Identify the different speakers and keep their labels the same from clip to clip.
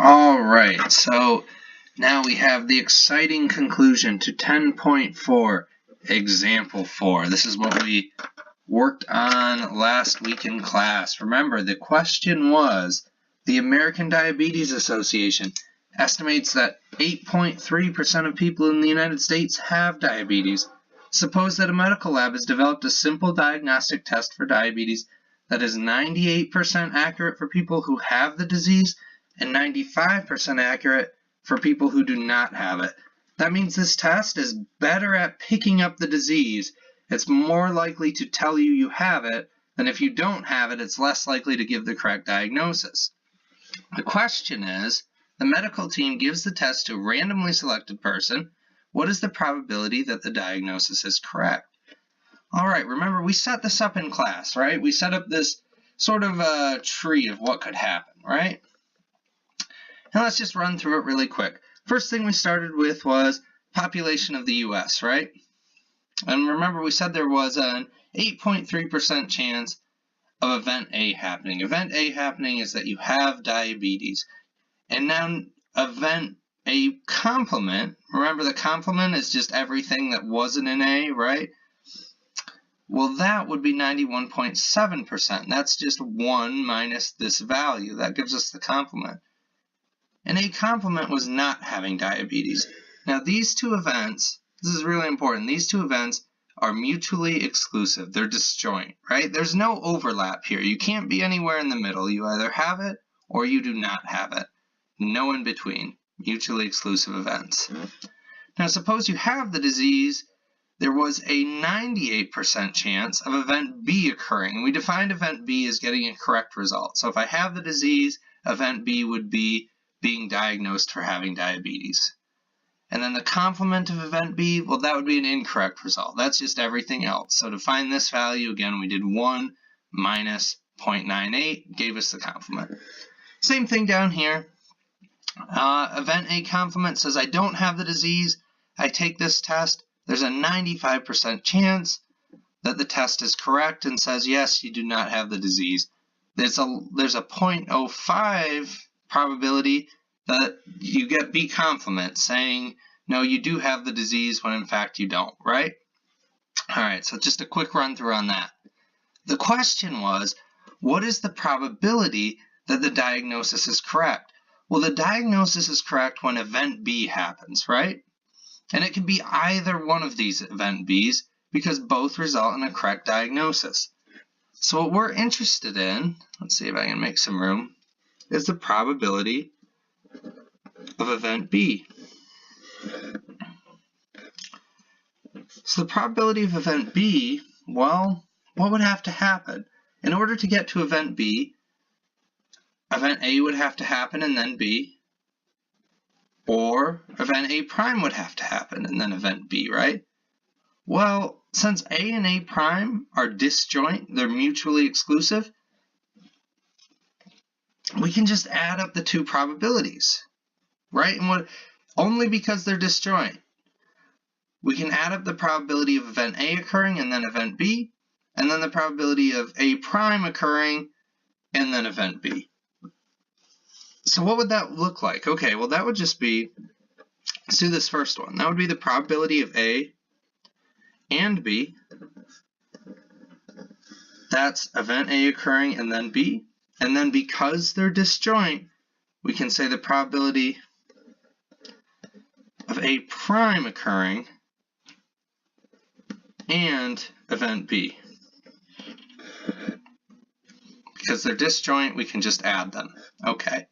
Speaker 1: All right, so now we have the exciting conclusion to 10.4, example 4. This is what we worked on last week in class. Remember, the question was, the American Diabetes Association estimates that 8.3% of people in the United States have diabetes. Suppose that a medical lab has developed a simple diagnostic test for diabetes that is 98% accurate for people who have the disease and 95% accurate for people who do not have it. That means this test is better at picking up the disease. It's more likely to tell you you have it than if you don't have it, it's less likely to give the correct diagnosis. The question is, the medical team gives the test to a randomly selected person. What is the probability that the diagnosis is correct? All right, remember we set this up in class, right? We set up this sort of a tree of what could happen, right? Now let's just run through it really quick. First thing we started with was population of the US, right? And remember we said there was an 8.3% chance of event A happening. Event A happening is that you have diabetes. And now event A complement, remember the complement is just everything that wasn't in A, right? Well, that would be 91.7%. That's just 1 minus this value. That gives us the complement. And A complement was not having diabetes. Now these two events, this is really important, these two events are mutually exclusive. They're disjoint, right? There's no overlap here. You can't be anywhere in the middle. You either have it or you do not have it. No in between. Mutually exclusive events. Now suppose you have the disease. There was a 98% chance of event B occurring. We defined event B as getting a correct result. So if I have the disease, event B would be being diagnosed for having diabetes. And then the complement of event B, well, that would be an incorrect result. That's just everything else. So to find this value, again, we did 1 minus 0.98, gave us the complement. Same thing down here. Event A complement says I don't have the disease. I take this test. There's a 95% chance that the test is correct and says, yes, you do not have the disease. There's a 0.05 probability that you get B complement saying, no, you do have the disease when in fact you don't, right? All right, so just a quick run through on that. The question was, what is the probability that the diagnosis is correct? Well, the diagnosis is correct when event B happens, right? And it can be either one of these event B's because both result in a correct diagnosis. So what we're interested in, let's see if I can make some room, is the probability of event B. So the probability of event B, well, what would have to happen? In order to get to event B, event A would have to happen and then B, or event A prime would have to happen and then event B, right? Well, since A and A prime are disjoint, they're mutually exclusive, we can just add up the two probabilities, right? And only because they're disjoint. We can add up the probability of event A occurring and then event B, and then the probability of A prime occurring and then event B. So what would that look like? Okay, well that would just be, let's do this first one. That would be the probability of A and B. That's event A occurring and then B. And then because they're disjoint, we can say the probability of A prime occurring and event B. Because they're disjoint, we can just add them. Okay.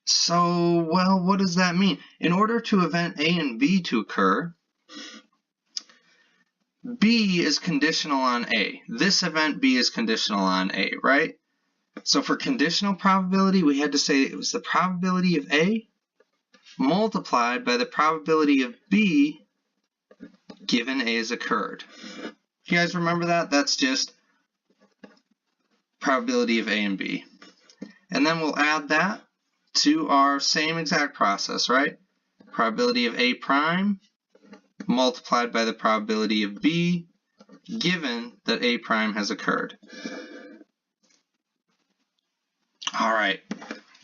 Speaker 1: So, well, what does that mean? In order to event A and B to occur, B is conditional on A. This event B is conditional on A, right? So for conditional probability, we had to say it was the probability of A multiplied by the probability of B given A has occurred. You guys remember that? That's just probability of A and B. And then we'll add that to our same exact process, right? Probability of A prime multiplied by the probability of B given that A prime has occurred. All right,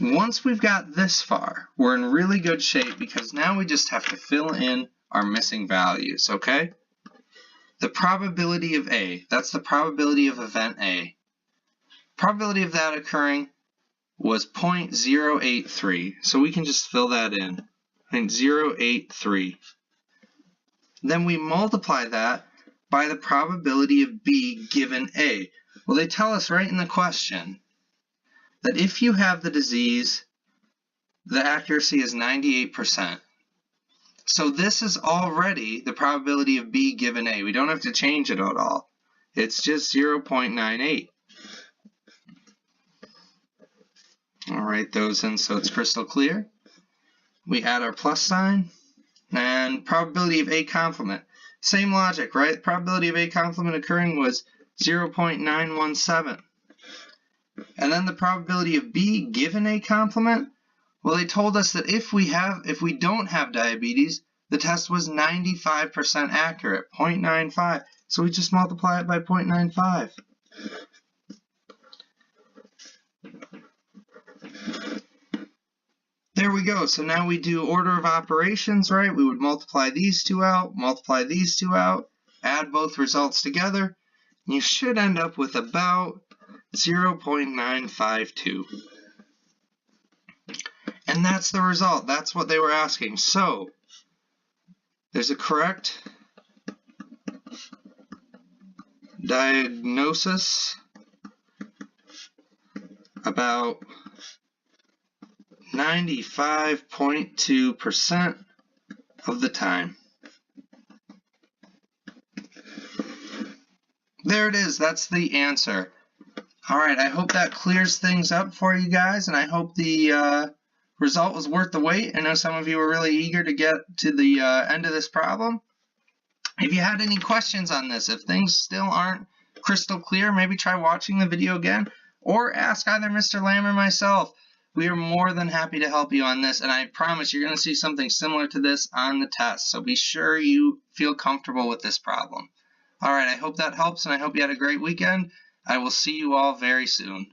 Speaker 1: Once we've got this far, we're in really good shape because now we just have to fill in our missing values, okay? The probability of A, that's the probability of event A. Probability of that occurring was 0.083, so we can just fill that in, 0.083. Then we multiply that by the probability of B given A. Well, they tell us right in the question that if you have the disease, the accuracy is 98%. So this is already the probability of B given A. We don't have to change it at all. It's just 0.98. I'll write those in so it's crystal clear. We add our plus sign, and probability of A complement. Same logic, right? The probability of A complement occurring was 0.917. And then the probability of B given A complement, well, they told us that if we don't have diabetes, the test was 95% accurate, 0.95. So we just multiply it by 0.95. There we go. So now we do order of operations, right? We would multiply these two out, add both results together. And you should end up with about 0.952. And that's the result. That's what they were asking. So there's a correct diagnosis about 95.2% of the time. There it is. That's the answer. All right, I hope that clears things up for you guys, and I hope the result was worth the wait. I know some of you were really eager to get to the end of this problem. If you had any questions on this, if things still aren't crystal clear, maybe try watching the video again, or ask either Mr. Lamb or myself. We are more than happy to help you on this, and I promise you're going to see something similar to this on the test, so be sure you feel comfortable with this problem. All right, I hope that helps, and I hope you had a great weekend. I will see you all very soon.